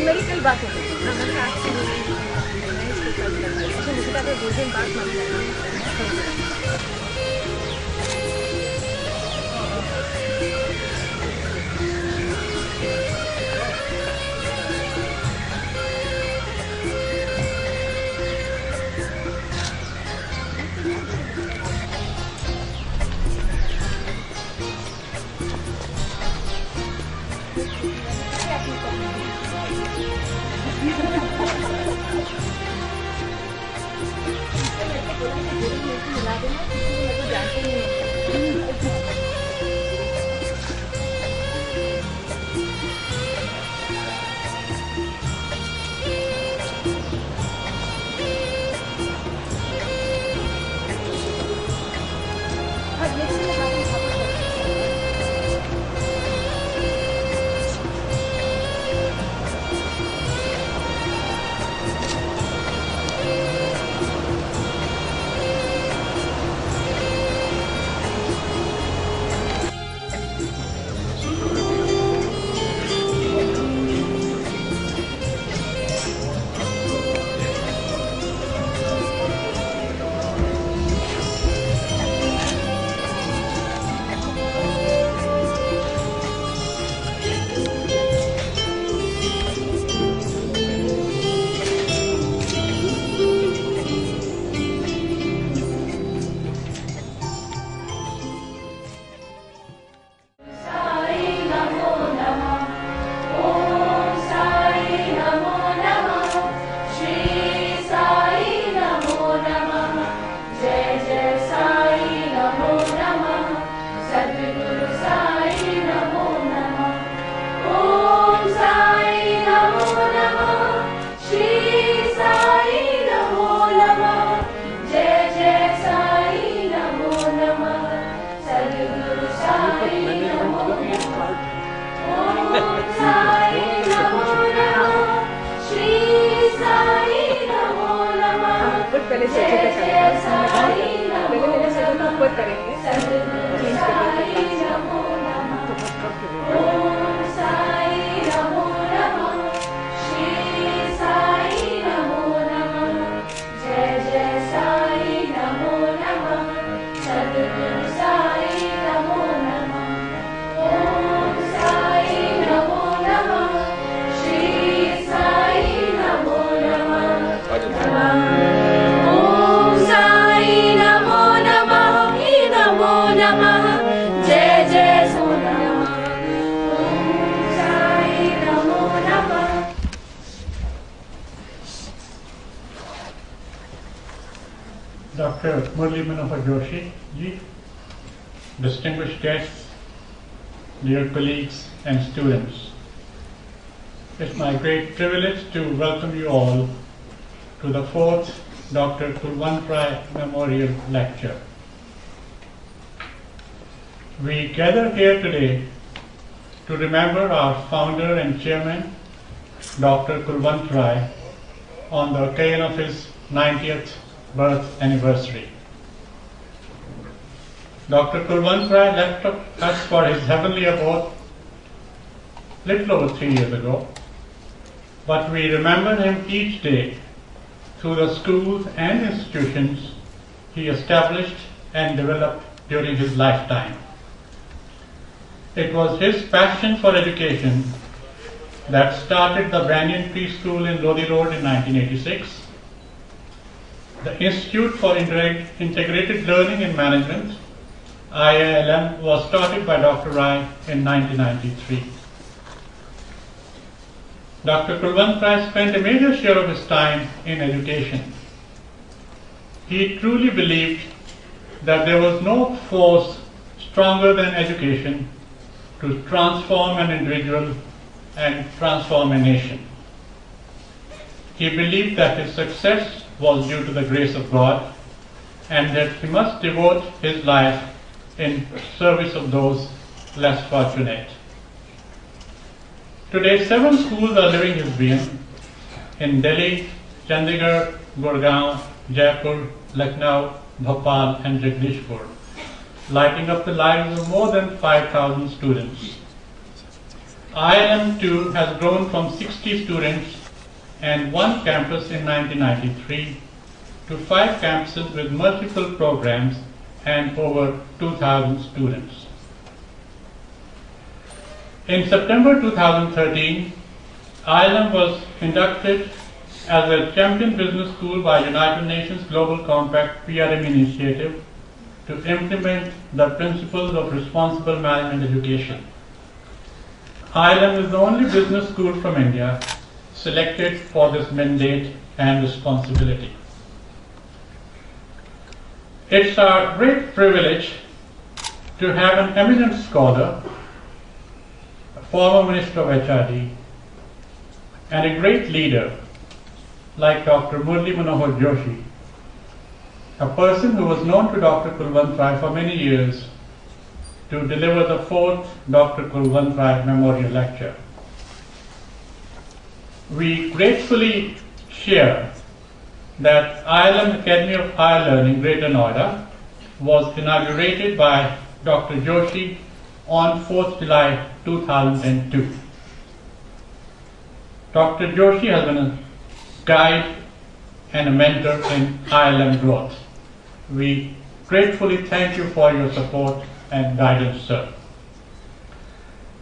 मेरी कल बात हो गई ना, मैंने आपसे इसको कल करना है, मुझे लगा 2 दिन बाद मत करना। पहले से अच्छे से करेंगे, पहले मैंने सोचा ऊपर करेंगे, change Dr. Murli Manohar Joshi, distinguished guests, dear colleagues and students. It's my great privilege to welcome you all to the 4th Dr. Kulwant Rai Memorial Lecture. We gather here today to remember our founder and chairman, Dr. Kulwant Rai, on the occasion of his 90th birth anniversary. Dr. Kulwant Rai left us for his heavenly abode little over 3 years ago, but we remember him each day through the schools and institutions he established and developed during his lifetime. It was his passion for education that started the Banyan Preschool in Lodi Road in 1986, the Institute for Integrated Learning and Management, IILM, was started by Dr. Rai in 1993. Dr. Kulwant Rai spent a major share of his time in education. He truly believed that there was no force stronger than education to transform an individual and transform a nation. He believed that his success was due to the grace of God and that he must devote his life in service of those less fortunate. Today, 7 schools are living his vision in Delhi, Chandigarh, Gurgaon, Jaipur, Lucknow, Bhopal, and Jagdishpur, lighting up the lives of more than 5,000 students. IILM too has grown from 60 students and one campus in 1993 to 5 campuses with multiple programs and over 2,000 students. In September 2013, IILM was inducted as a champion business school by United Nations Global Compact PRM initiative to implement the principles of responsible management education. IILM is the only business school from India selected for this mandate and responsibility. It's our great privilege to have an eminent scholar, a former Minister of HRD, and a great leader like Dr. Murli Manohar Joshi, a person who was known to Dr. Kulwant Rai for many years, to deliver the 4th Dr. Kulwant Rai Memorial Lecture. We gratefully share that IILM Academy of Higher Learning, Greater Noida, was inaugurated by Dr. Joshi on 4th July 2002. Dr. Joshi has been a guide and a mentor in IILM growth. We gratefully thank you for your support and guidance, sir.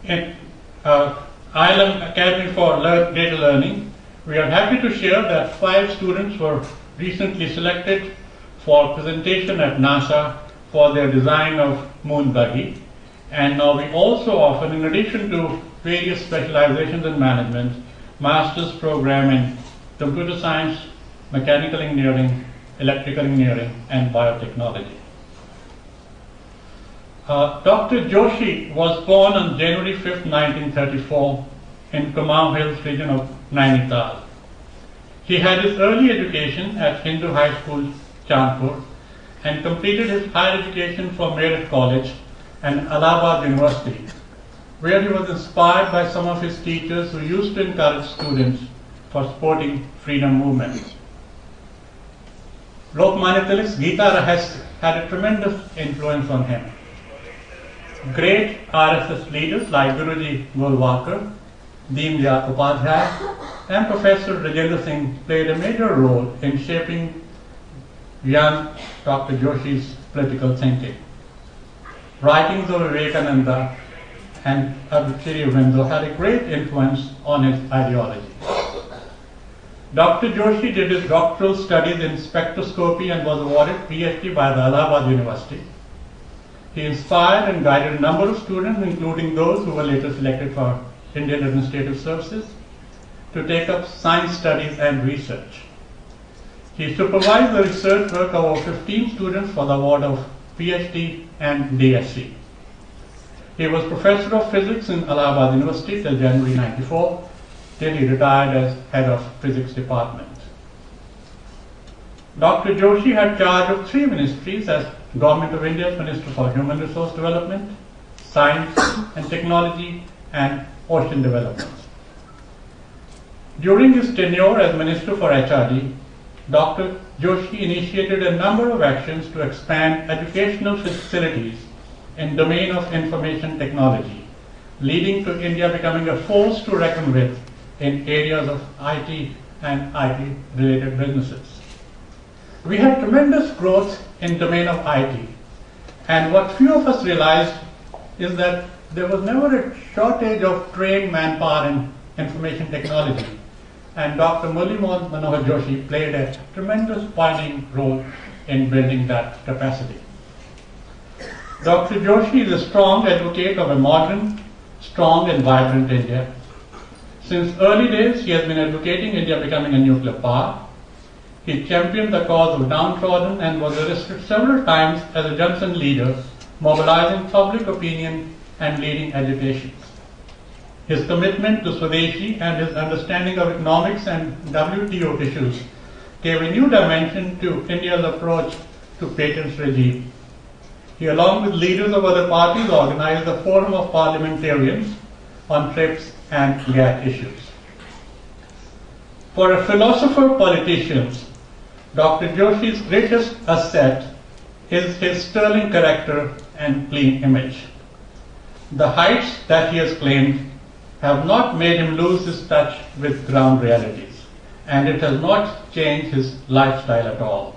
In IILM Academy for Greater Learning, we are happy to share that 5 students were recently selected for presentation at NASA for their design of moon buggy. And now we also offer, in addition to various specializations in management, master's program in computer science, mechanical engineering, electrical engineering, and biotechnology. Dr. Joshi was born on January 5, 1934 in Kumaon Hills region of Nainital. He had his early education at Hindu High School, Chandpur, and completed his higher education from Meerut College and Allahabad University, where he was inspired by some of his teachers who used to encourage students for supporting freedom movements. Lokmanya Tilak's Gita Rahasya had a tremendous influence on him. Great RSS leaders like Guruji Golwalkar, Deendayal Upadhyay, and Professor Rajendra Singh played a major role in shaping young Dr. Joshi's political thinking. Writings of Vivekananda and Abhichari Vrindo had a great influence on his ideology. Dr. Joshi did his doctoral studies in spectroscopy and was awarded PhD by the Allahabad University. He inspired and guided a number of students, including those who were later selected for Indian Administrative Services, to take up science studies and research. He supervised the research work of over 15 students for the award of PhD and DSc. He was Professor of Physics in Allahabad University till January 1994, till he retired as Head of Physics Department. Dr. Joshi had charge of 3 ministries as Government of India's Minister for Human Resource Development, Science and Technology, and Ocean Development. During his tenure as Minister for HRD, Dr. Joshi initiated a number of actions to expand educational facilities in domain of information technology, leading to India becoming a force to reckon with in areas of IT and IT-related businesses. We had tremendous growth in domain of IT, and what few of us realized is that there was never a shortage of trained manpower in information technology, and Dr. Murli Manohar Joshi played a tremendous pioneering role in building that capacity. Dr. Joshi is a strong advocate of a modern, strong and vibrant India. Since early days, he has been advocating India becoming a nuclear power. He championed the cause of downtrodden and was arrested several times as a Johnson leader, mobilizing public opinion and leading agitations. His commitment to Swadeshi and his understanding of economics and WTO issues gave a new dimension to India's approach to patents regime. He, along with leaders of other parties, organized the Forum of Parliamentarians on TRIPS and GATT issues. For a philosopher politician, Dr. Joshi's greatest asset is his sterling character and clean image. The heights that he has claimed have not made him lose his touch with ground realities, and it has not changed his lifestyle at all.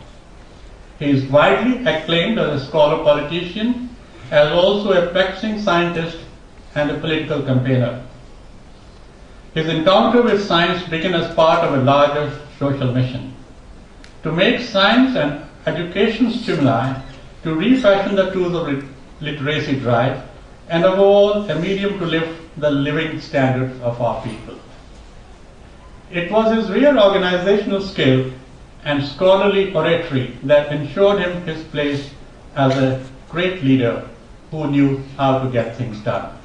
He is widely acclaimed as a scholar politician, as also a practicing scientist and a political campaigner. His encounter with science began as part of a larger social mission to make science and education stimuli, to refashion the tools of literacy drive, and above all, a medium to lift the living standards of our people. It was his real organizational skill and scholarly oratory that ensured him his place as a great leader who knew how to get things done.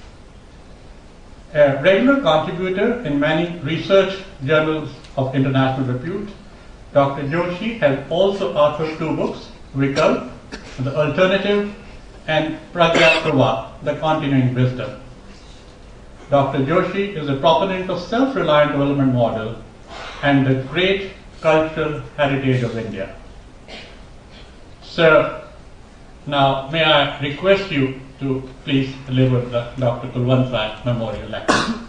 A regular contributor in many research journals of international repute, Dr. Joshi has also authored 2 books, Vikalp, The Alternative, and Pragya Prava, The Continuing Wisdom. Dr. Joshi is a proponent of self-reliant development model and the great cultural heritage of India. Sir, now may I request you to please deliver the Dr. Kulwant Rai Memorial Lecture.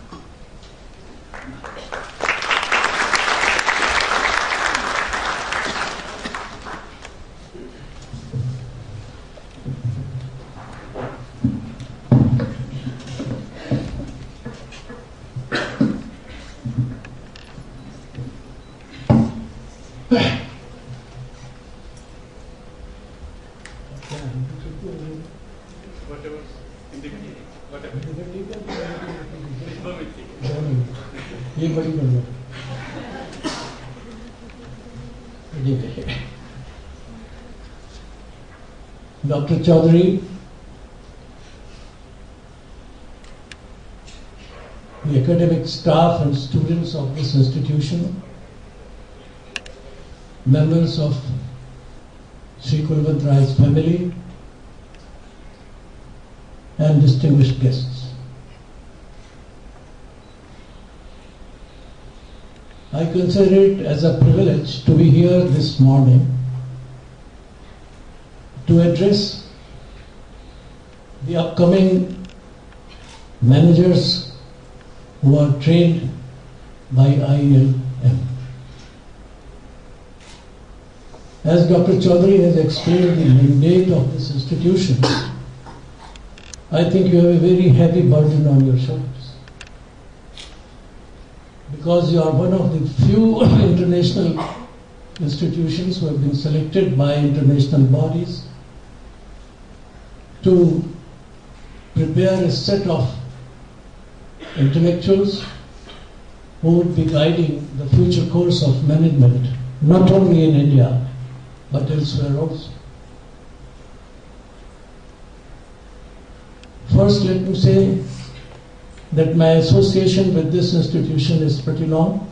Dr. Chaudhary, the academic staff and students of this institution, members of Sri Kulwant Rai's family, and distinguished guests. I consider it as a privilege to be here this morning to address the upcoming managers who are trained by IILM. As Dr. Chaudhary has explained the mandate of this institution, I think you have a very heavy burden on your shoulders, because you are one of the few international institutions who have been selected by international bodies to prepare a set of intellectuals who would be guiding the future course of management, not only in India, but elsewhere also. First, let me say that my association with this institution is pretty long.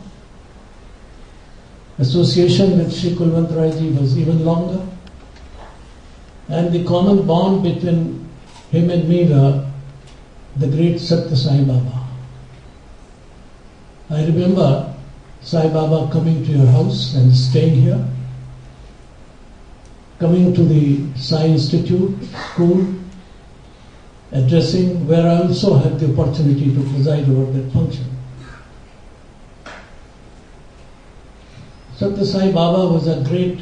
Association with Sri Kulwant Rai ji was even longer. And the common bond between him and me were the great Satya Sai Baba. I remember Sai Baba coming to your house and staying here, coming to the Sai Institute school, addressing, where I also had the opportunity to preside over that function. Satya Sai Baba was a great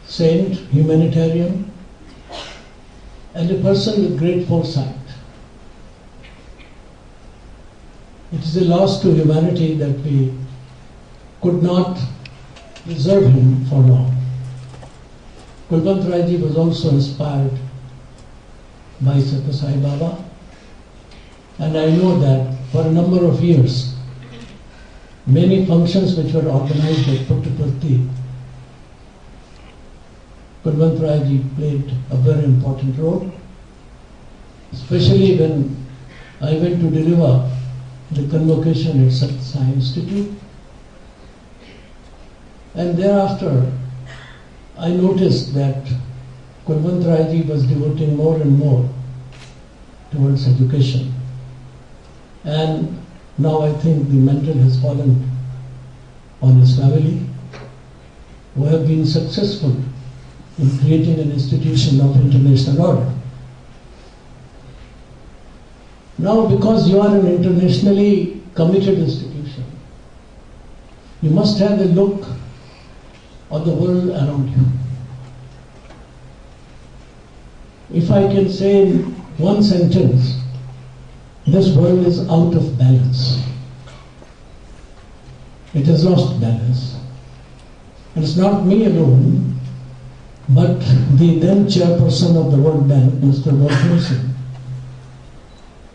saint, humanitarian, and a person with great foresight. It is a loss to humanity that we could not preserve him for long. Kulwant Rai ji was also inspired by Satya Sai Baba, and I know that for a number of years, many functions which were organized at Puttaparthi, Kulwant Rai ji played a very important role, especially when I went to deliver the convocation at Satya Sai Institute. And thereafter, I noticed that Kulwant Rai ji was devoting more and more towards education. And now I think the mantle has fallen on his family, who have been successful in creating an institution of international order. Now, because you are an internationally committed institution, you must have a look on the world around you. If I can say in one sentence, this world is out of balance. It has lost balance. And it's not me alone, but the then chairperson of the World Bank, Mr. Murli,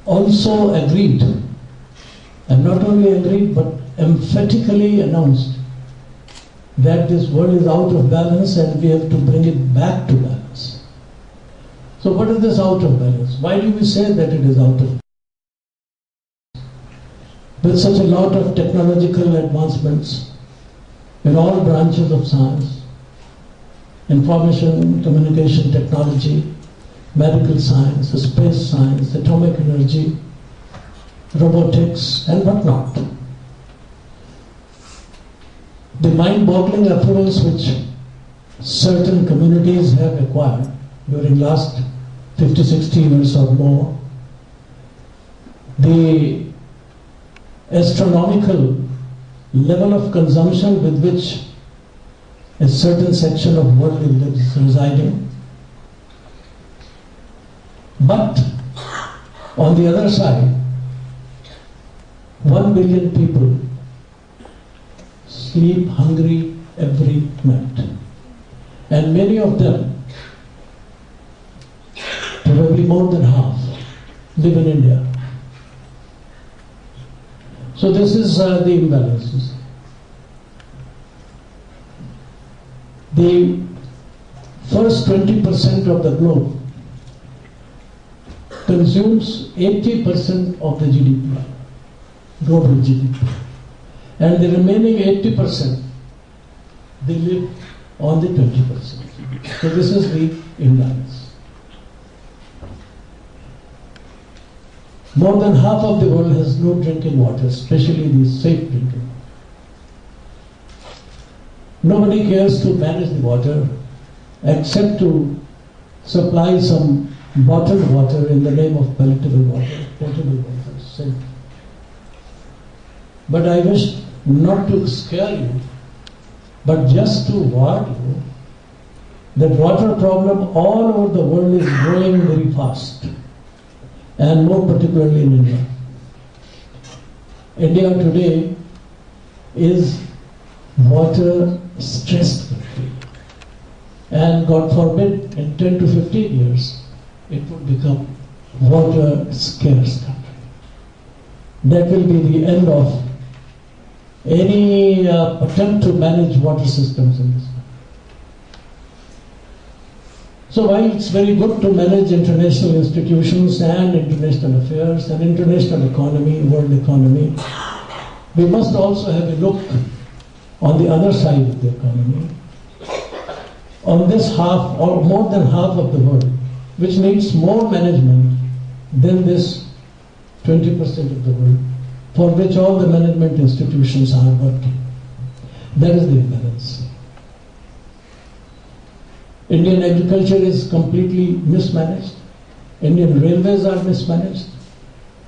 also agreed, and not only agreed, but emphatically announced that this world is out of balance and we have to bring it back to balance. So what is this out of balance? Why do we say that it is out of balance? With such a lot of technological advancements in all branches of science, information, communication technology, medical science, space science, atomic energy, robotics, and whatnot. The mind-boggling affluence which certain communities have acquired during last 50, 60 years or more, the astronomical level of consumption with which a certain section of world is residing. But on the other side, 1 billion people sleep hungry every night. And many of them, probably more than half, live in India. So this is the imbalances. The first 20% of the globe consumes 80% of the GDP, global GDP. And the remaining 80%, they live on the 20%. So this is the imbalance. More than half of the world has no drinking water, especially the safe drinking water. Nobody cares to manage the water except to supply some bottled water in the name of palatable water, potable water, safe. But I wish not to scare you, but just to warn you that water problem all over the world is growing very fast, and more particularly in India. India today is water stressed country, and God forbid in 10 to 15 years it would become water scarce country. That will be the end of any attempt to manage water systems in this country. So while it's very good to manage international institutions and international affairs and international economy, world economy, we must also have a look on the other side of the economy, on this half or more than half of the world, which needs more management than this 20% of the world, for which all the management institutions are working. That is the imbalance. Indian agriculture is completely mismanaged. Indian railways are mismanaged.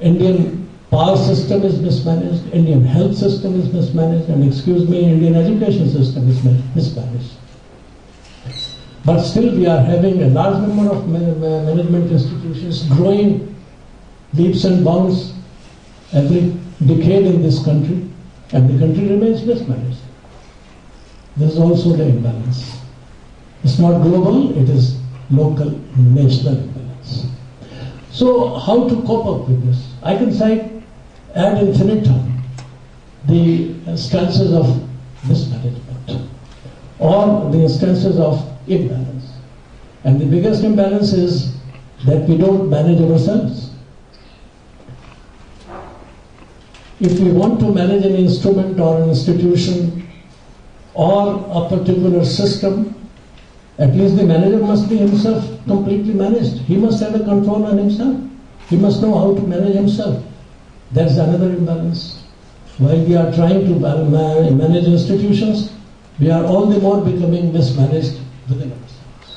Indian power system is mismanaged. Indian health system is mismanaged. And excuse me, Indian education system is mismanaged. But still we are having a large number of management institutions growing leaps and bounds every decade in this country, and the country remains mismanaged. This is also the imbalance. It's not global, it is local, national imbalance. So how to cope up with this? I can cite ad infinitum the instances of mismanagement or the instances of imbalance. And the biggest imbalance is that we don't manage ourselves. If we want to manage an instrument or an institution or a particular system, at least the manager must be himself completely managed. He must have a control on himself. He must know how to manage himself. That's another imbalance. While we are trying to manage institutions, we are all the more becoming mismanaged within ourselves.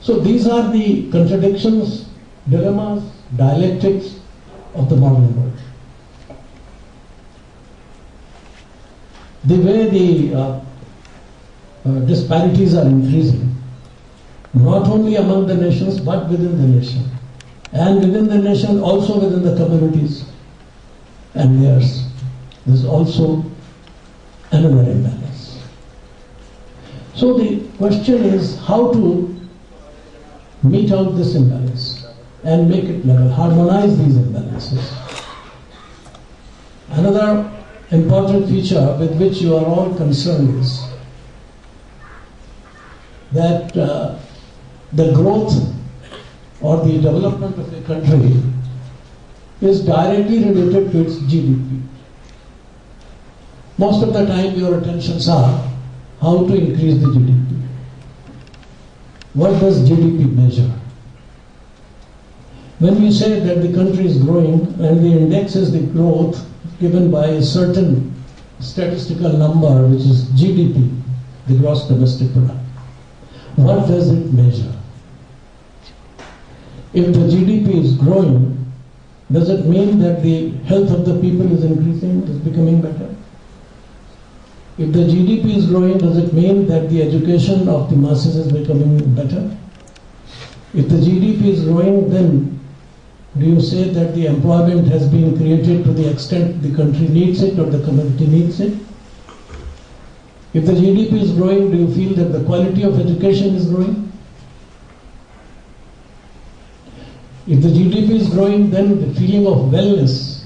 So these are the contradictions, dilemmas, dialectics of the modern world. The way the disparities are increasing, not only among the nations but within the nation, and within the nation also within the communities and theirs. There's also another imbalance. So the question is how to meet out this imbalance and make it level, harmonize these imbalances. Another important feature with which you are all concerned is that the growth or the development of a country is directly related to its GDP. Most of the time your attentions are how to increase the GDP. What does GDP measure? When we say that the country is growing and the index is the growth given by a certain statistical number, which is GDP, the gross domestic product, what does it measure? If the GDP is growing, does it mean that the health of the people is increasing, is becoming better? If the GDP is growing, does it mean that the education of the masses is becoming better? If the GDP is growing, then do you say that the employment has been created to the extent the country needs it or the community needs it? If the GDP is growing, do you feel that the quality of education is growing? If the GDP is growing, then the feeling of wellness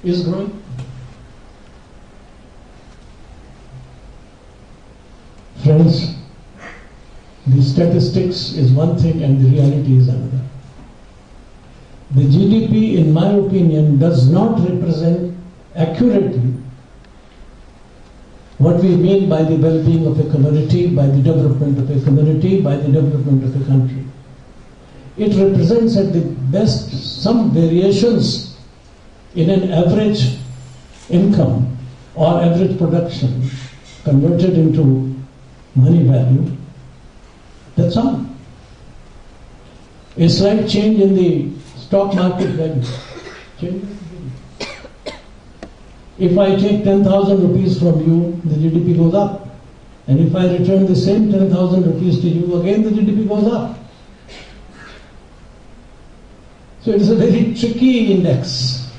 is growing. Friends, the statistics is one thing and the reality is another. The GDP, in my opinion, does not represent accurately what we mean by the well-being of a community, by the development of a community, by the development of a country. It represents at the best some variations in an average income or average production converted into money value. That's all. A slight change in the stock market value. If I take 10,000 rupees from you, the GDP goes up. And if I return the same 10,000 rupees to you, again the GDP goes up. So it is a very tricky index.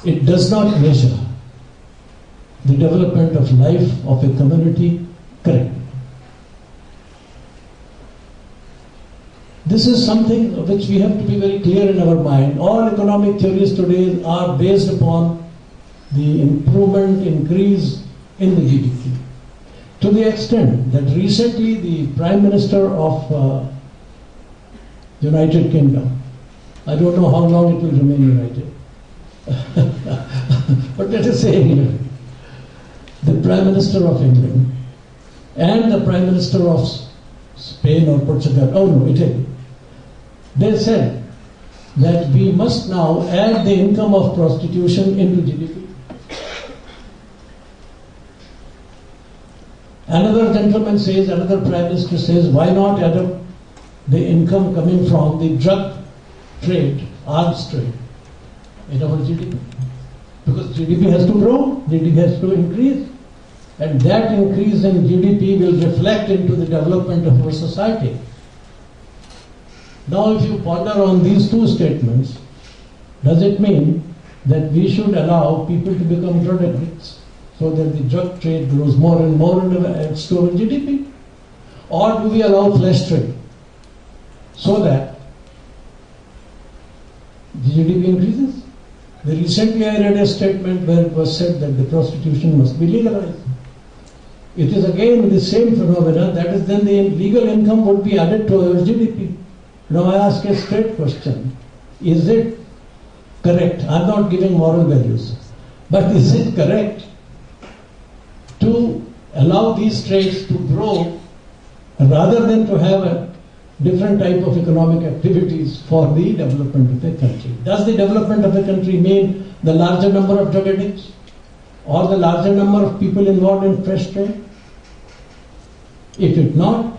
It does not measure the development of life of a community correctly. This is something which we have to be very clear in our mind. All economic theories today are based upon the improvement, increase in the GDP. To the extent that recently the Prime Minister of United Kingdom, I don't know how long it will remain united, but let us say here, the Prime Minister of England and the Prime Minister of Spain or Portugal, Italy, they said that we must now add the income of prostitution into GDP. Another gentleman says, another Prime Minister says, why not add up the income coming from the drug trade, arms trade in our GDP? Because GDP has to grow, GDP has to increase, and that increase in GDP will reflect into the development of our society. Now if you ponder on these two statements, does it mean that we should allow people to become drug addicts so that the drug trade grows more and more and adds to our GDP? Or do we allow flesh trade so that the GDP increases? Recently I read a statement where it was said that the prostitution must be legalized. It is again the same phenomena, that is then the legal income would be added to our GDP. Now I ask a straight question. Is it correct? I am not giving moral values. But is it correct to allow these trades to grow rather than to have a different type of economic activities for the development of a country? Does the development of a country mean the larger number of drug addicts or the larger number of people involved in fresh trade? If it not,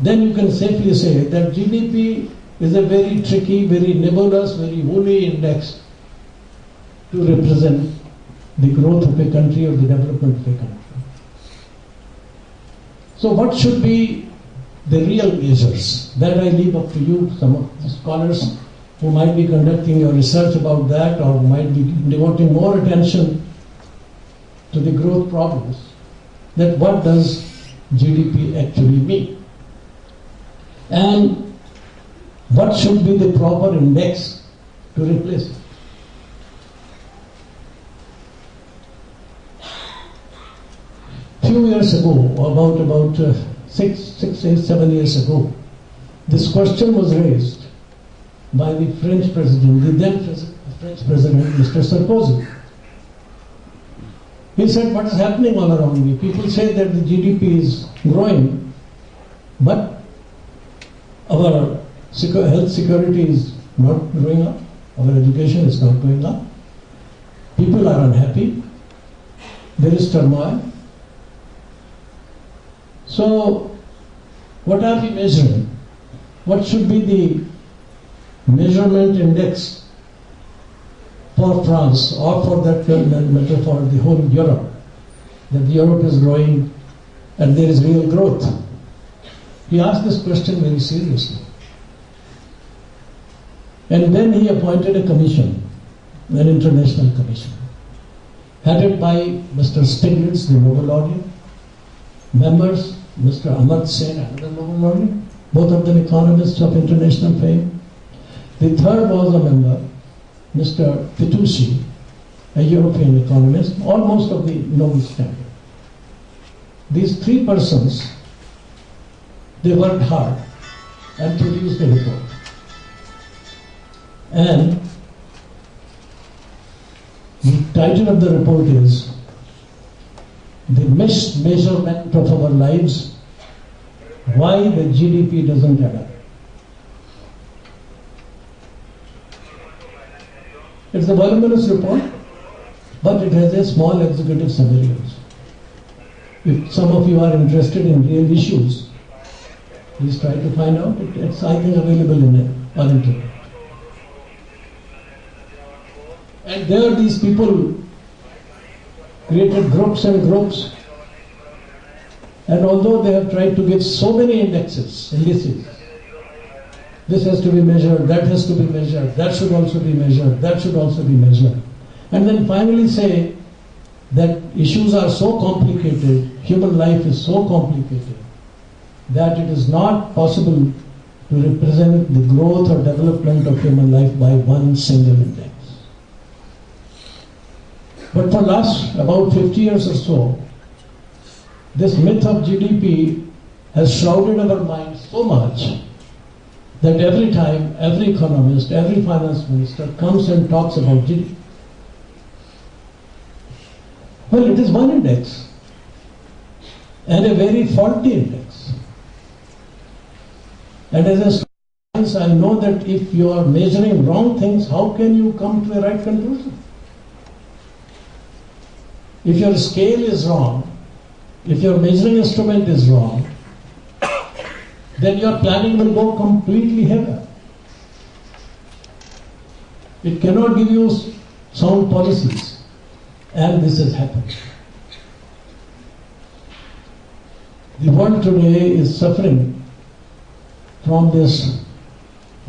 then you can safely say that GDP is a very tricky, very nebulous, very woolly index to represent the growth of a country or the development of a country. So what should be the real measures? That I leave up to you, some of the scholars who might be conducting your research about that or might be devoting more attention to the growth problems, that what does GDP actually mean? And what should be the proper index to replace it? Few years ago, about 7 years ago, this question was raised by the French president, the then French president, Mr. Sarkozy. He said, what is happening all around me? People say that the GDP is growing, but our health security is not growing up, our education is not going up, people are unhappy, there is turmoil. So, what are we measuring? What should be the measurement index for France, or for that matter for the whole Europe, that Europe is growing and there is real growth? He asked this question very seriously. And then he appointed a commission, an international commission, headed by Mr. Stiglitz, the Nobel laureate, members, Mr. Amartya Sen, another Nobel laureate, both of them economists of international fame. The third was a member, Mr. Fitoussi, a European economist, almost of the Nobel standard. These three persons, they worked hard and produced a report. And the title of the report is The Mismeasurement of Our Lives, Why the GDP Doesn't Add Up. It's a voluminous report, but it has a small executive summary also. If some of you are interested in real issues, please try to find out. It's, I think, available on internet. And there these people created groups and groups. And although they have tried to give so many indices, this has to be measured, that has to be measured, that should also be measured, that should also be measured. And then finally say that issues are so complicated, human life is so complicated, that it is not possible to represent the growth or development of human life by one single index. But for last about 50 years or so, this myth of GDP has shrouded our minds so much that every time, every economist, every finance minister comes and talks about GDP. Well, it is one index, and a very faulty index. And as a student, I know that if you are measuring wrong things, how can you come to a right conclusion? If your scale is wrong, if your measuring instrument is wrong, then your planning will go completely haywire. It cannot give you sound policies, and this has happened. The world today is suffering from this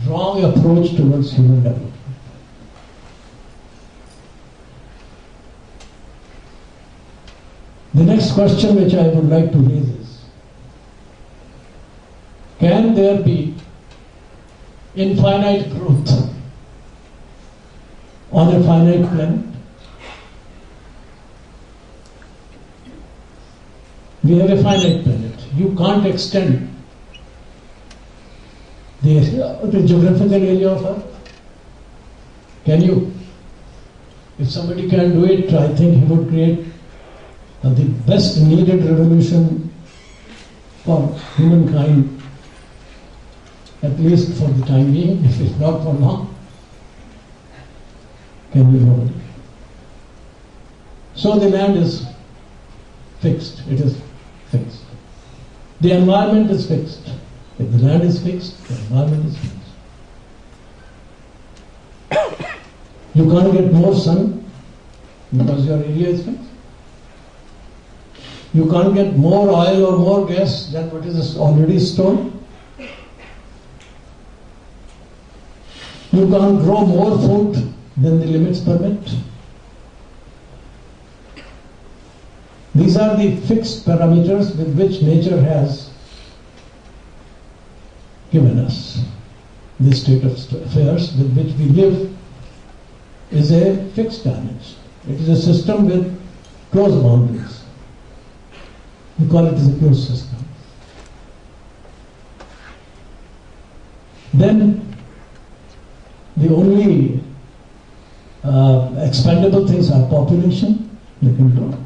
wrong approach towards human development. The next question which I would like to raise is, can there be infinite growth on a finite planet? We have a finite planet. You can't extend the geographical area of Earth. Can you? If somebody can do it, I think he would create the best needed revolution for humankind, at least for the time being, if it's not for long. Can you know it? So the land is fixed, it is fixed. The environment is fixed. If the land is fixed, the environment is fixed. You can't get more sun because your area is fixed. You can't get more oil or more gas than what is already stored. You can't grow more food than the limits permit. These are the fixed parameters with which nature has given us. This state of affairs with which we live is a fixed dimension. It is a system with closed boundaries. We call it as a closed system. Then the only expandable things are population, they can grow.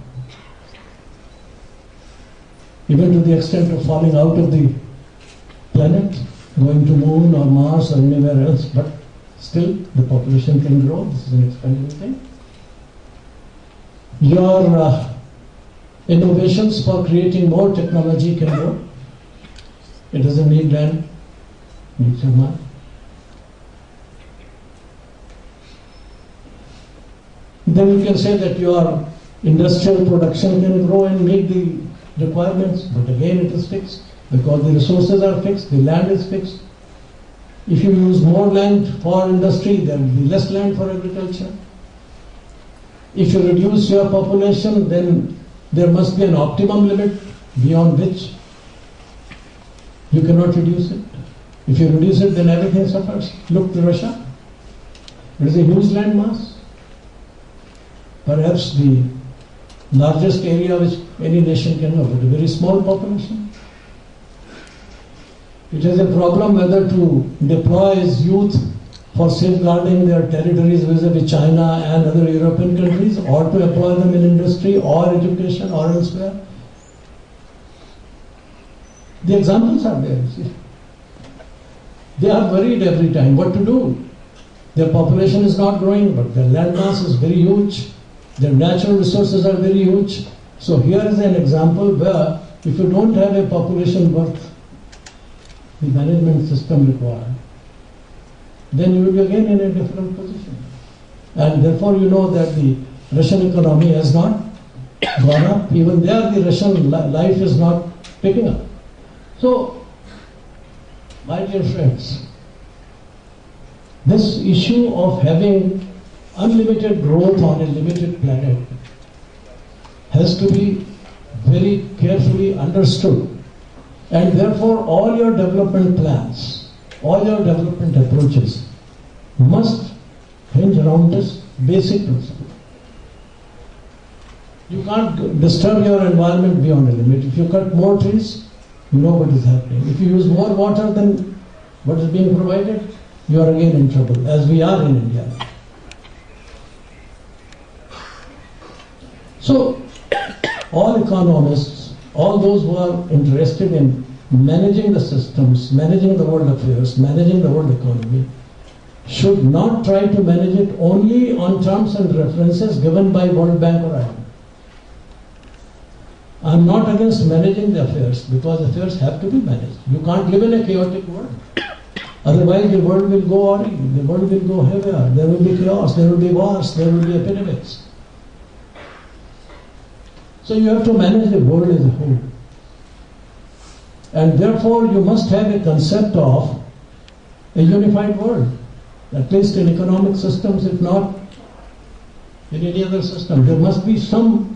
Even to the extent of falling out of the planet, going to moon or Mars or anywhere else, but still the population can grow. This is an expandable thing. Your innovations for creating more technology can grow. It doesn't need land, it needs your mind. Then you can say that your industrial production can grow and meet the requirements, but again it is fixed because the resources are fixed, the land is fixed. If you use more land for industry, there will be less land for agriculture. If you reduce your population, then there must be an optimum limit beyond which you cannot reduce it. If you reduce it, then everything suffers. Look to Russia. It is a huge land mass. Perhaps the largest area which any nation can have, but a very small population. It is a problem whether to deploy its youth for safeguarding their territories vis-a-vis China and other European countries, or to employ them in industry or education or elsewhere. The examples are there, you see. They are worried every time what to do. Their population is not growing, but their land mass is very huge. Their natural resources are very huge. So here is an example where if you don't have a population worth the management system required, then you will be again in a different position. And therefore you know that the Russian economy has not gone up. Even there the Russian life is not picking up. So, my dear friends, this issue of having unlimited growth on a limited planet has to be very carefully understood. And therefore all your development plans, all your development approaches must hinge around this basic principle. You can't disturb your environment beyond a limit. If you cut more trees, you know what is happening. If you use more water than what is being provided, you are again in trouble, as we are in India. So, all economists, all those who are interested in managing the systems, managing the world affairs, managing the world economy, should not try to manage it only on terms and references given by World Bank or IILM. I am not against managing the affairs, because affairs have to be managed. You can't live in a chaotic world. Otherwise the world will go awry, the world will go haywire, there will be chaos, there will be wars, there will be epidemics. So you have to manage the world as a whole. And therefore you must have a concept of a unified world, at least in economic systems, if not in any other system. There must be some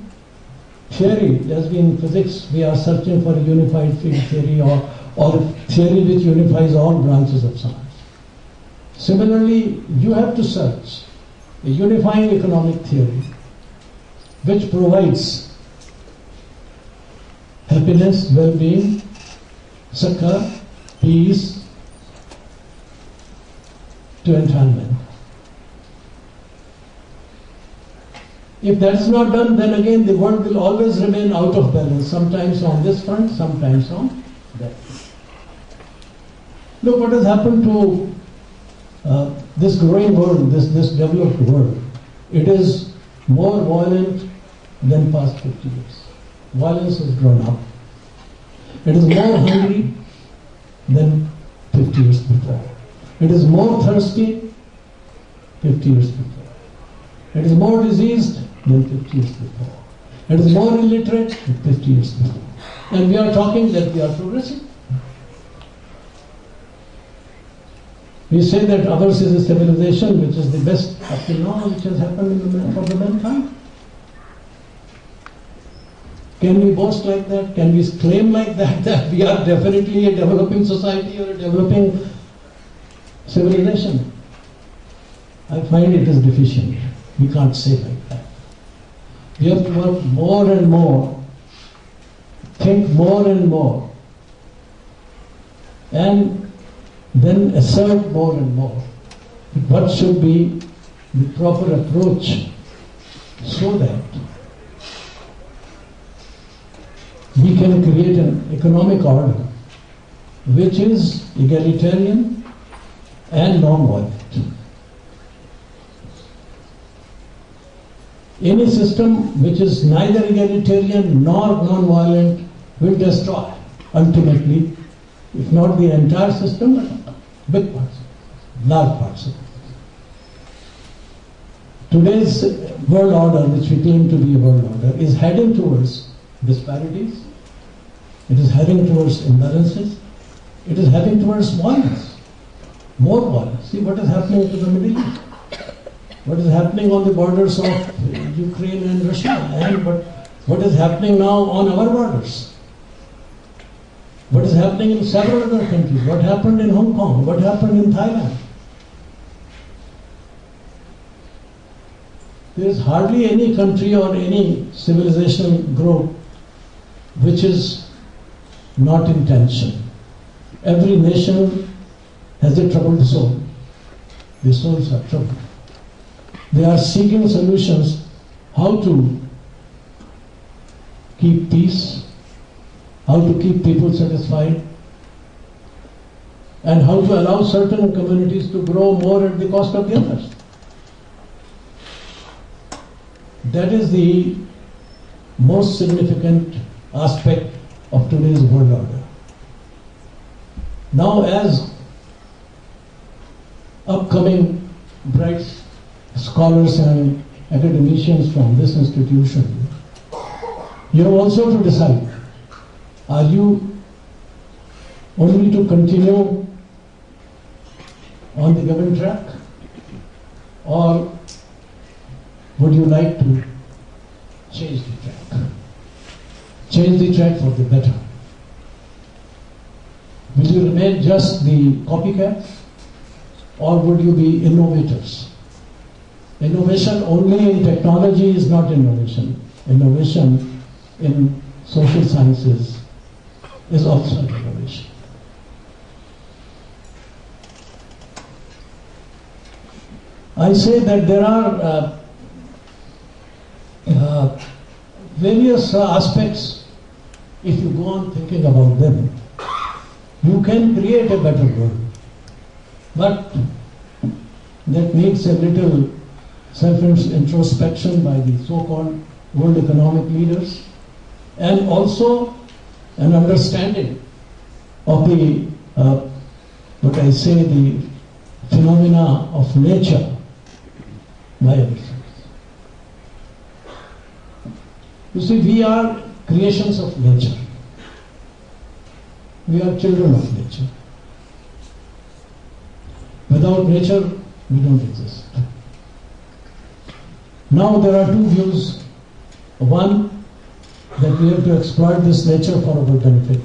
theory, as in physics we are searching for a unified field theory, or a theory which unifies all branches of science. Similarly, you have to search a unifying economic theory which provides happiness, well-being, succor, peace to entire men. If that is not done, then again the world will always remain out of balance, sometimes on this front, sometimes on that. Look what has happened to this growing world, this developed world. It is more violent than past 50 years. Violence has grown up. It is more hungry, than 50 years before. It is more thirsty 50 years before. It is more diseased than 50 years before. It is more illiterate than 50 years before. And we are talking that we are progressing. We say that ours is a civilization which is the best up till now which has happened for the mankind. Can we boast like that? Can we claim like that, that we are definitely a developing society or a developing civilization? I find it is deficient. We can't say like that. We have to work more and more, think more and more, and then assert more and more what should be the proper approach so that we can create an economic order which is egalitarian and non-violent. Any system which is neither egalitarian nor non-violent will destroy ultimately, if not the entire system, but big parts, large parts of it. Today's world order, which we claim to be a world order, is heading towards disparities, it is heading towards imbalances, it is heading towards violence, more violence. See what is happening to the Middle East, what is happening on the borders of Ukraine and Russia, and what is happening now on our borders. What is happening in several other countries? What happened in Hong Kong? What happened in Thailand? There is hardly any country or any civilizational group which is not in tension. Every nation has a troubled soul. The souls are troubled. They are seeking solutions how to keep peace, how to keep people satisfied, and how to allow certain communities to grow more at the cost of the others. That is the most significant aspect of today's world order. Now, as upcoming bright scholars and academicians from this institution, you have also to decide, are you only to continue on the given track, or would you like to change the track? Change the track for the better. Will you remain just the copycats, or would you be innovators? Innovation only in technology is not innovation. Innovation in social sciences is also an innovation. I say that there are various aspects, if you go on thinking about them, you can create a better world. But that needs a little self-introspection by the so-called world economic leaders, and also an understanding of the, the phenomena of nature by ourselves. You see, we are creations of nature. We are children of nature. Without nature, we don't exist. Now there are two views. One, that we have to exploit this nature for our benefit.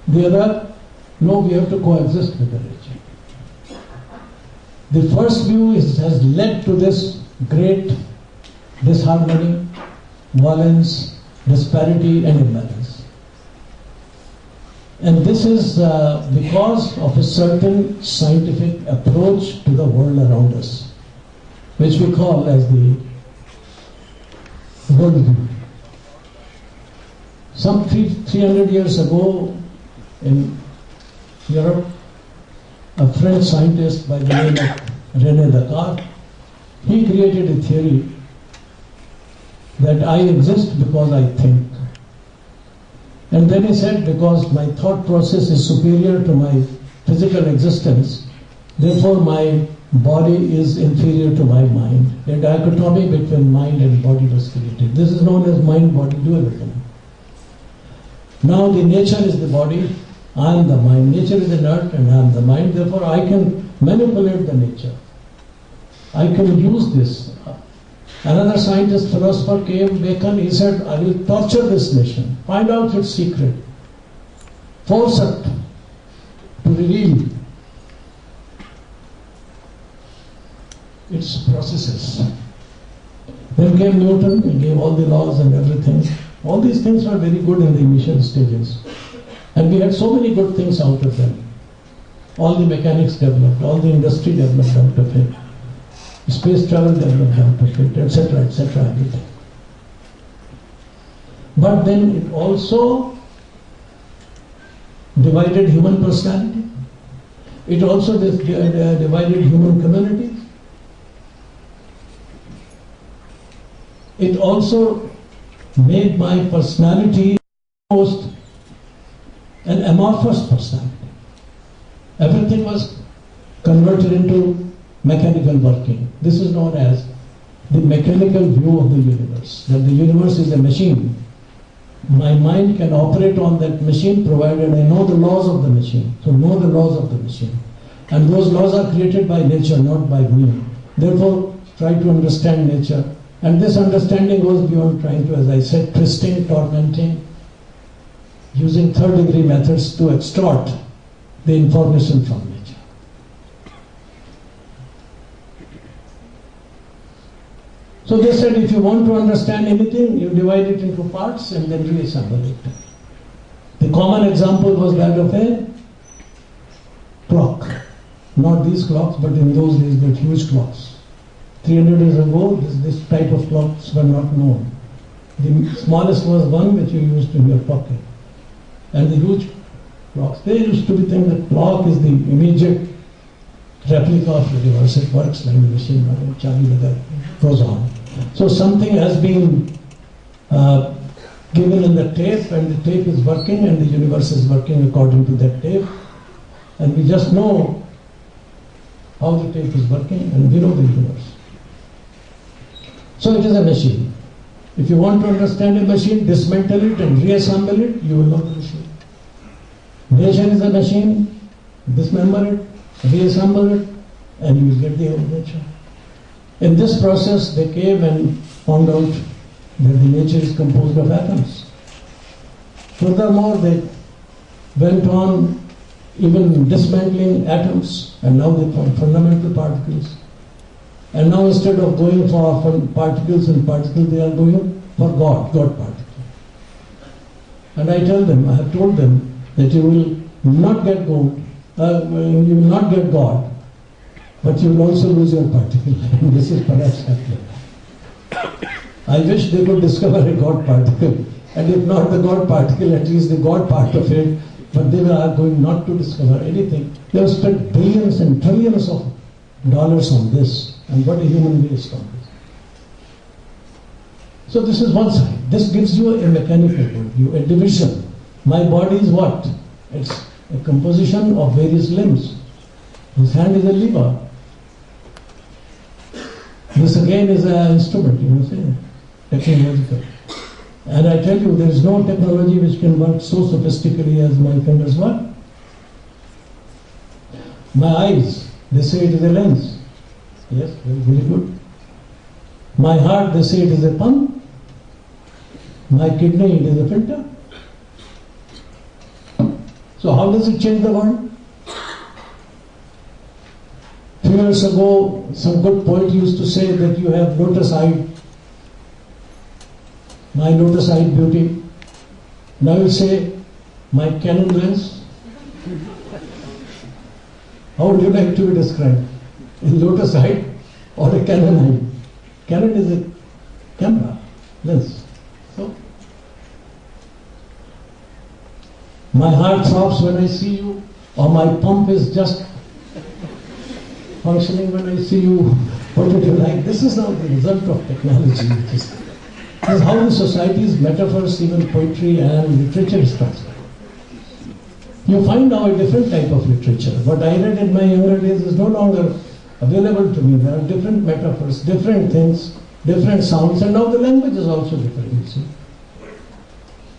The other, no, we have to coexist with the nature. The first view has led to this great disharmony, violence, disparity, and imbalance. And this is because of a certain scientific approach to the world around us, which we call as the worldview. Some 300 years ago in Europe, a French scientist by the name of René Descartes, he created a theory that I exist because I think. And then he said, because my thought process is superior to my physical existence, therefore my body is inferior to my mind. A dichotomy between mind and body was created. This is known as mind-body dualism. Now the nature is the body, I am the mind. Nature is inert and I am the mind. Therefore I can manipulate the nature. I can use this. Another scientist, philosopher came, Bacon, he said, I will torture this nation, find out its secret, force it to reveal its processes. Then came Newton, he gave all the laws and everything. All these things were very good in the initial stages. And we had so many good things out of them. All the mechanics developed, all the industry developed out of it. Space travel developed out of it, etc., etc., everything. But then it also divided human personality. It also divided human communities. It also made my personality almost an amorphous personality. Everything was converted into mechanical working. This is known as the mechanical view of the universe, that the universe is a machine. My mind can operate on that machine provided I know the laws of the machine. So know the laws of the machine. And those laws are created by nature, not by me. Therefore, try to understand nature. And this understanding goes beyond trying to, as I said, twisting, tormenting, using third-degree methods to extort the information from nature. So they said, if you want to understand anything, you divide it into parts and then reassemble it. The common example was that of a clock. Not these clocks, but in those days, the huge clocks. 300 years ago, this type of clocks were not known. The smallest was one which you used in your pocket. And the huge clocks, they used to be thinking that clock is the immediate replica of the universe. It works like a machine, goes on. So something has been given in the tape, and the tape is working, and the universe is working according to that tape. And we just know how the tape is working, and we know the universe. So it is a machine. If you want to understand a machine, dismantle it and reassemble it, you will know the machine. Nature is a machine, dismember it, reassemble it, and you will get the whole nature. In this process, they came and found out that the nature is composed of atoms. Furthermore, they went on even dismantling atoms, and now they found fundamental particles. And now instead of going for particles and particles, they are going for God particle. And I tell them, I have told them that you will not get gold, you will not get God, but you will also lose your particle. And this is perhaps happening. I wish they could discover a God particle, and if not the God particle, at least the God part of it, but they are going not to discover anything. They have spent billions and trillions of dollars on this. And what a human waste on this. So this is one side. This gives you a mechanical view, a division. My body is what? It's a composition of various limbs. His hand is a lever. This again is an instrument, technological. And I tell you, there is no technology which can work so sophistically as my fingers work. My eyes, they say it is a lens. Yes, very good. My heart, they say it is a pump. My kidney, it is a filter. So how does it change the world? Few years ago, some good poet used to say that you have lotus-eyed, my lotus-eyed beauty. Now you say, my Canon lens. How would you like to be described? A lotus-eyed or a Canon-eyed? Canon is a camera, lens. So, my heart throbs when I see you, or my pump is just functioning when I see you. What would you like? This is now the result of technology. is how the society's metaphors, even poetry and literature is translated. You find now a different type of literature. What I read in my younger days is no longer available to me. There are different metaphors, different things, different sounds, and now the language is also different, you see.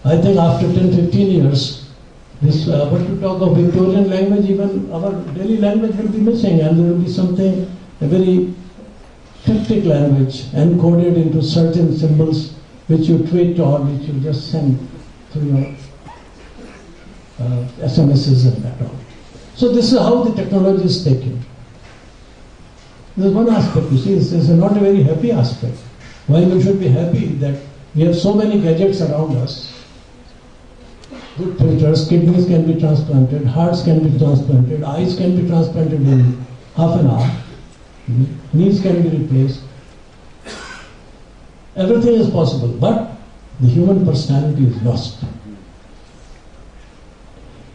I think after 10, 15 years, but to talk of Victorian language, even our daily language will be missing, and there will be something, a very cryptic language encoded into certain symbols which you tweet or which you just send through your SMSs and that all. So this is how the technology is taken. There's one aspect, you see, this is not a very happy aspect. While we should be happy that we have so many gadgets around us, good filters, kidneys can be transplanted, hearts can be transplanted, eyes can be transplanted in half an hour, knees can be replaced. Everything is possible, but the human personality is lost.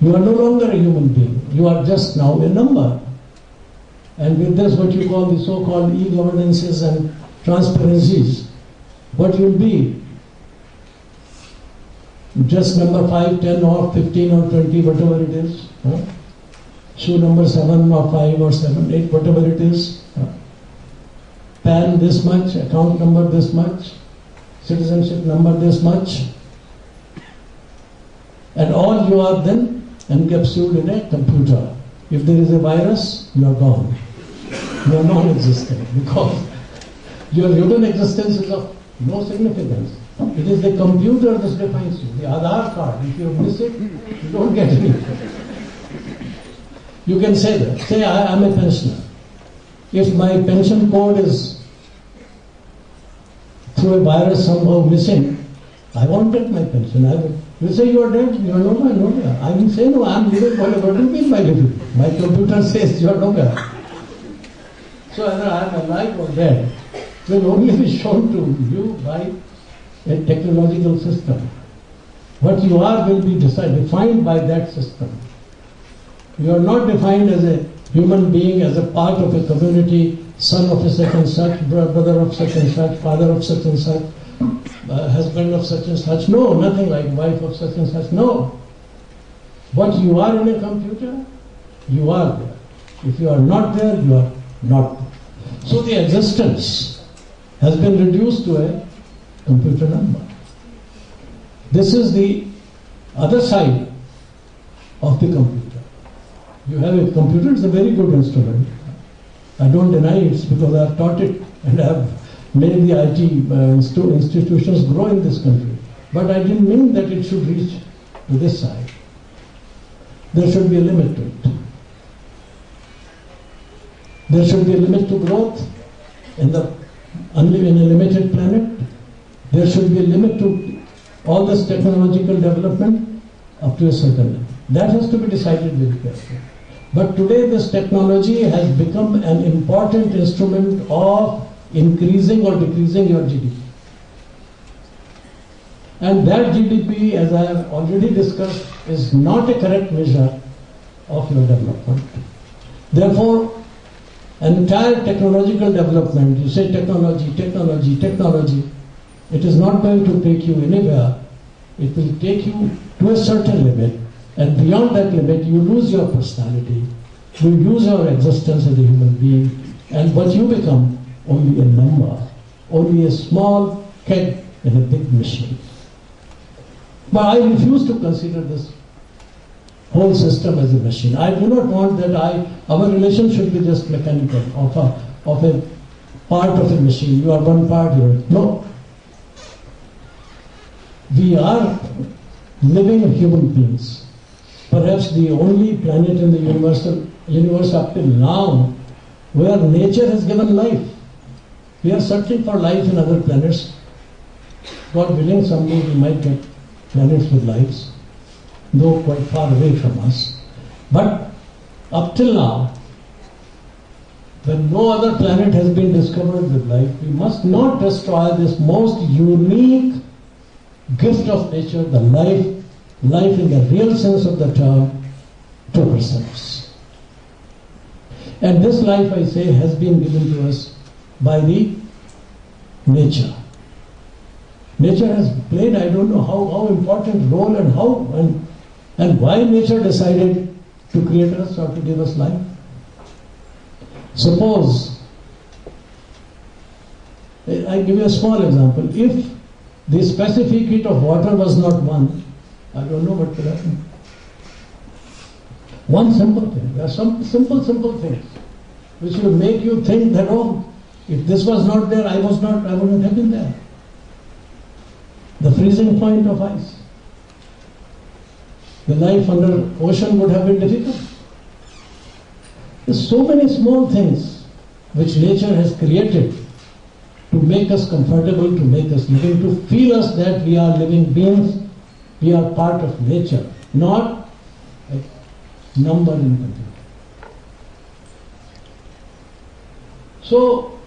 You are no longer a human being. You are just now a number. And with this, what you call the so-called e-governances and transparencies, what you will be? Just number 5, 10 or 15 or 20, whatever it is. Shoe number 7 or 5 or 7, 8, whatever it is. PAN this much, account number this much, citizenship number this much. And all you are then encapsulated in a computer. If there is a virus, you are gone. You are non-existent because your human existence is of no significance. It is the computer that defines you. The Aadhaar card, if you miss it, you don't get anything. You can say that. Say, I am a pensioner. If my pension code is through a virus somehow missing, I won't get my pension. You say you are dead, you are no more. I will say no, I am living. What do you mean by living? My computer says you are no more. So whether I am alive or dead will only be shown to you by a technological system. What you are will be defined by that system. You are not defined as a human being, as a part of a community, son of a such and such, brother of such and such, father of such and such, husband of such and such. No, nothing like wife of such and such. No. What you are in a computer, you are there. If you are not there, you are not there. So the existence has been reduced to a computer number. This is the other side of the computer. You have a computer, it's a very good instrument. I don't deny it because I have taught it and I have made the IT institutions grow in this country. But I didn't mean that it should reach to this side. There should be a limit to it. There should be a limit to growth in a limited planet. There should be a limit to all this technological development up to a certain level. That has to be decided very carefully. But today this technology has become an important instrument of increasing or decreasing your GDP. And that GDP, as I have already discussed, is not a correct measure of your development. Therefore, entire technological development, you say technology, it is not going to take you anywhere. It will take you to a certain limit, and beyond that limit, you lose your personality, you lose your existence as a human being, and what you become, only a number, only a small keg in a big machine. But I refuse to consider this whole system as a machine. I do not want that our relation should be just mechanical, of a part of a machine. You are one part, no. We are living human beings. Perhaps the only planet in the universe up till now where nature has given life. We are searching for life in other planets. God willing, someday we might get planets with lives, though quite far away from us. But up till now, when no other planet has been discovered with life, we must not destroy this most unique gift of nature, the life in the real sense of the term, to ourselves. And this life, I say, has been given to us by the nature. Nature has played, I don't know how important role and how and why nature decided to create us or to give us life. Suppose, I give you a small example. If the specific heat of water was not one, I don't know what could happen. One simple thing. There are some simple things which will make you think that, oh, if this was not there, I wouldn't have been there. The freezing point of ice. The life under ocean would have been difficult. There's so many small things which nature has created to make us comfortable, to make us living, to feel us that we are living beings, we are part of nature, not a number in computer. So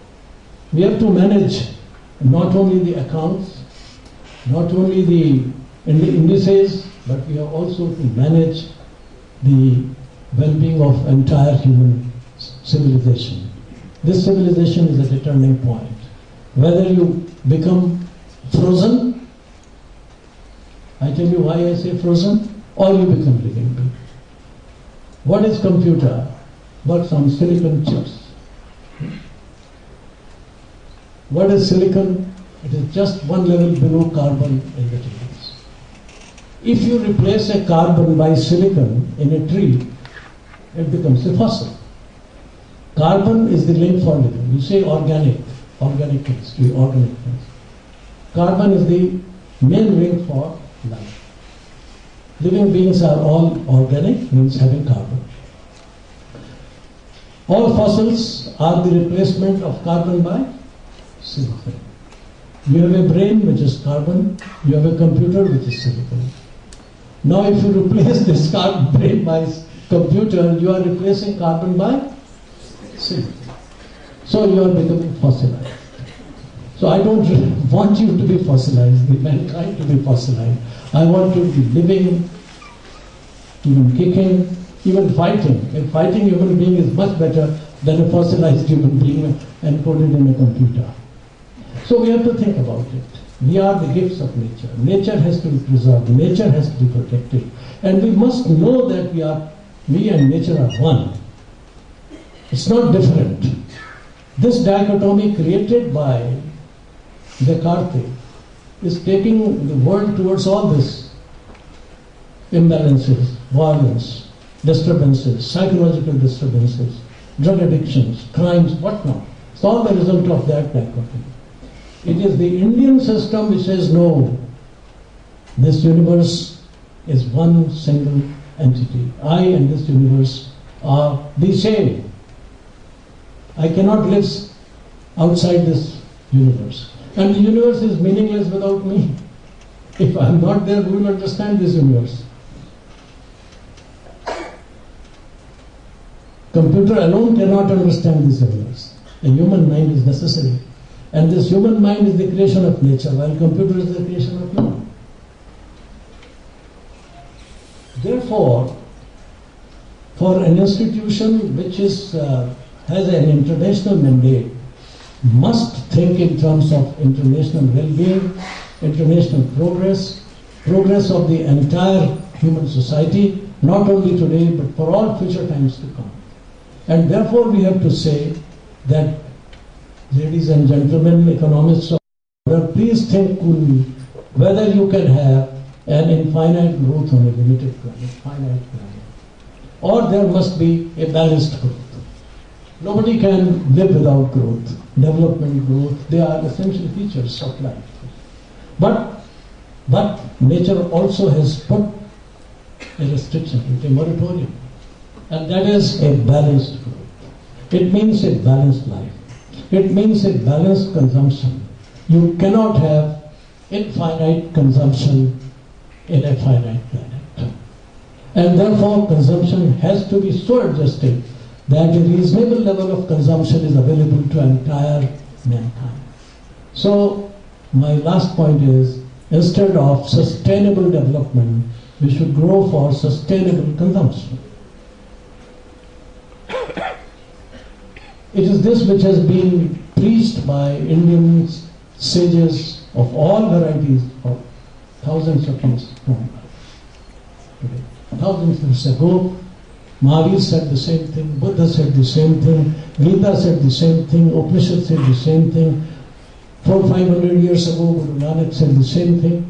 we have to manage not only the accounts, not only the indices, but we have also to manage the well-being of entire human civilization. This civilization is a turning point. Whether you become frozen, I tell you why I say frozen, or you become living being. What is computer? Works on silicon chips. What is silicon? It is just one level below carbon in the trees. If you replace a carbon by silicon in a tree, it becomes a fossil. Carbon is the link for living. You say organic chemistry, organic things. Carbon is the main link for life. Living beings are all organic, means having carbon. All fossils are the replacement of carbon by silicon. You have a brain which is carbon, you have a computer which is silicon. Now if you replace this brain by computer, you are replacing carbon by silicon. So you are becoming fossilized. So I don't want you to be fossilized, the mankind to be fossilized. I want you to be living, even kicking, even fighting. A fighting human being is much better than a fossilized human being encoded in a computer. So we have to think about it. We are the gifts of nature. Nature has to be preserved. Nature has to be protected. And we must know that we and nature are one. It's not different. This dichotomy created by Descartes is taking the world towards all this imbalances, violence, disturbances, psychological disturbances, drug addictions, crimes, whatnot. It's all the result of that dichotomy. It is the Indian system which says, no, this universe is one single entity. I and this universe are the same. I cannot live outside this universe. And the universe is meaningless without me. If I am not there, who will understand this universe? Computer alone cannot understand this universe. A human mind is necessary. And this human mind is the creation of nature, while computer is the creation of human. Therefore, for an institution which has an international mandate, must think in terms of international well-being, international progress of the entire human society, not only today but for all future times to come. And therefore we have to say that, ladies and gentlemen, economists of order, please think coolly whether you can have an infinite growth on a limited planet, finite planet, or there must be a balanced growth. Nobody can live without growth, development, growth. They are essential features of life. But nature also has put a restriction, a moratorium, and that is a balanced growth. It means a balanced life. It means a balanced consumption. You cannot have infinite consumption in a finite planet. And therefore consumption has to be so adjusted that a reasonable level of consumption is available to entire mankind. So my last point is, instead of sustainable development, we should grow for sustainable consumption. It is this which has been preached by Indian sages of all varieties of thousands of years from today. Thousands of years ago, Mahavir said the same thing, Buddha said the same thing, Gita said the same thing, Upanishad said the same thing, 400-500 years ago, Guru Nanak said the same thing.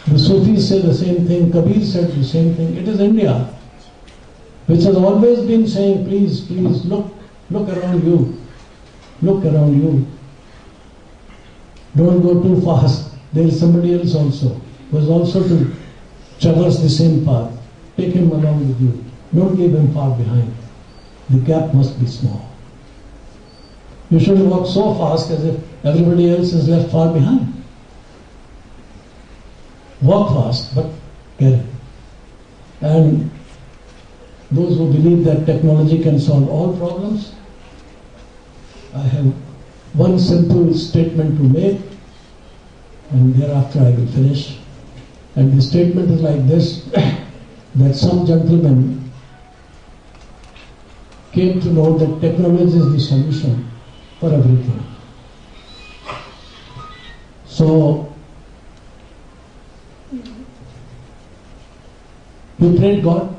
The Sufis say the same thing, Kabir said the same thing. It is India which has always been saying, please, please, look around you. Look around you. Don't go too fast. There is somebody else also who is also to traverse the same path. Take him along with you. Don't leave him far behind. The gap must be small. You shouldn't walk so fast as if everybody else is left far behind. Walk fast, but carry. And those who believe that technology can solve all problems, I have one simple statement to make, and thereafter I will finish. And the statement is like this, that some gentlemen came to know that technology is the solution for everything. So, we prayed God,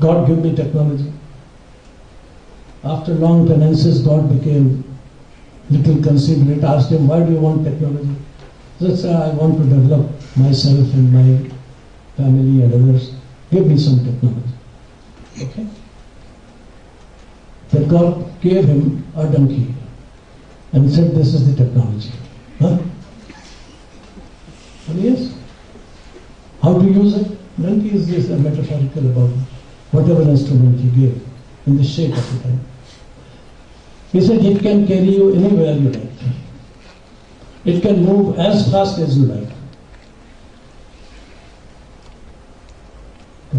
God give me technology. After long penances, God became little considerate, asked him, why do you want technology? He said, I want to develop myself and my family and others. Give me some technology. Okay? Then God gave him a donkey and said, this is the technology. Huh? And yes, how to use it? Donkey is just a metaphorical about whatever instrument he gave in the shape of it. He said it can carry you anywhere you like. It can move as fast as you like.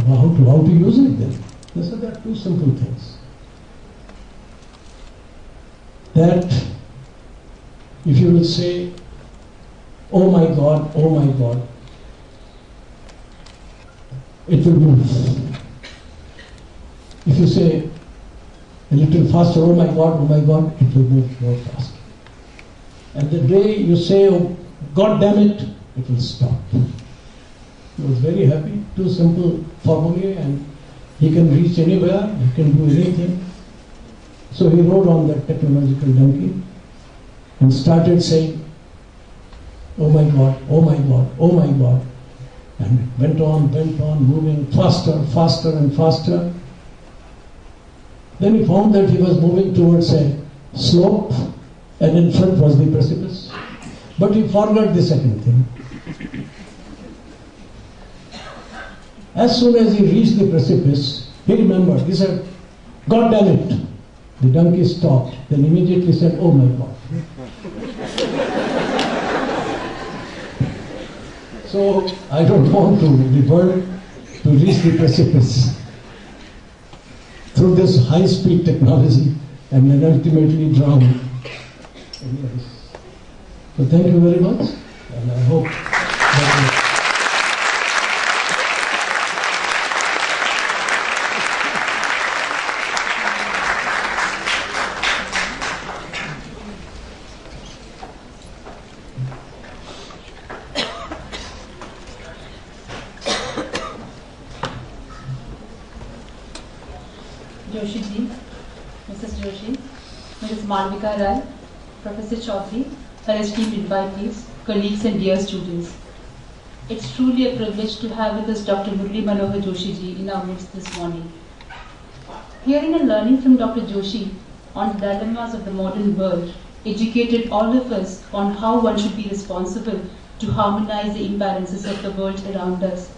How to use it then? They said there are two simple things. That if you will say, oh my God, it will move. If you say a little faster, oh my God, it will move more fast. And the day you say, oh God damn it, it will stop. He was very happy, two simple formulae, and he can reach anywhere, he can do anything. So he rode on that technological donkey and started saying, oh my God, oh my God, oh my God. And it went on, moving faster and faster. Then he found that he was moving towards a slope, and in front was the precipice. But he forgot the second thing. As soon as he reached the precipice, he remembered. He said, God damn it. The donkey stopped. Then immediately said, oh my God. So I don't want the world to reach the precipice through this high-speed technology and then ultimately drown. So thank you very much, and I hope that Joshi ji, Mrs. Joshi, Mrs. Malvika Rai, Professor Chaudhary, her esteemed invitees, colleagues and dear students. It's truly a privilege to have with us Dr. Murli Manohar Joshi ji in our midst this morning. Hearing and learning from Dr. Joshi on the dilemmas of the modern world educated all of us on how one should be responsible to harmonize the imbalances of the world around us.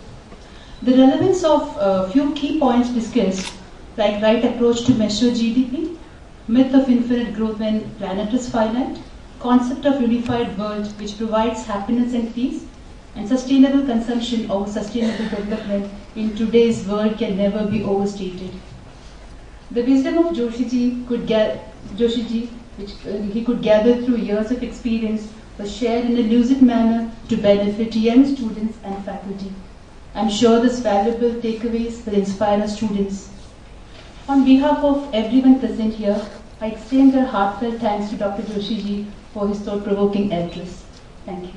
The relevance of a few key points discussed, like right approach to measure GDP, myth of infinite growth when planet is finite, concept of unified world which provides happiness and peace, and sustainable consumption over sustainable development in today's world can never be overstated. The wisdom of Joshi ji, which he could gather through years of experience, was shared in a lucid manner to benefit young students and faculty. I'm sure these valuable takeaways will inspire our students. On behalf of everyone present here, I extend our heartfelt thanks to Dr. Joshi ji for his thought-provoking address. Thank you.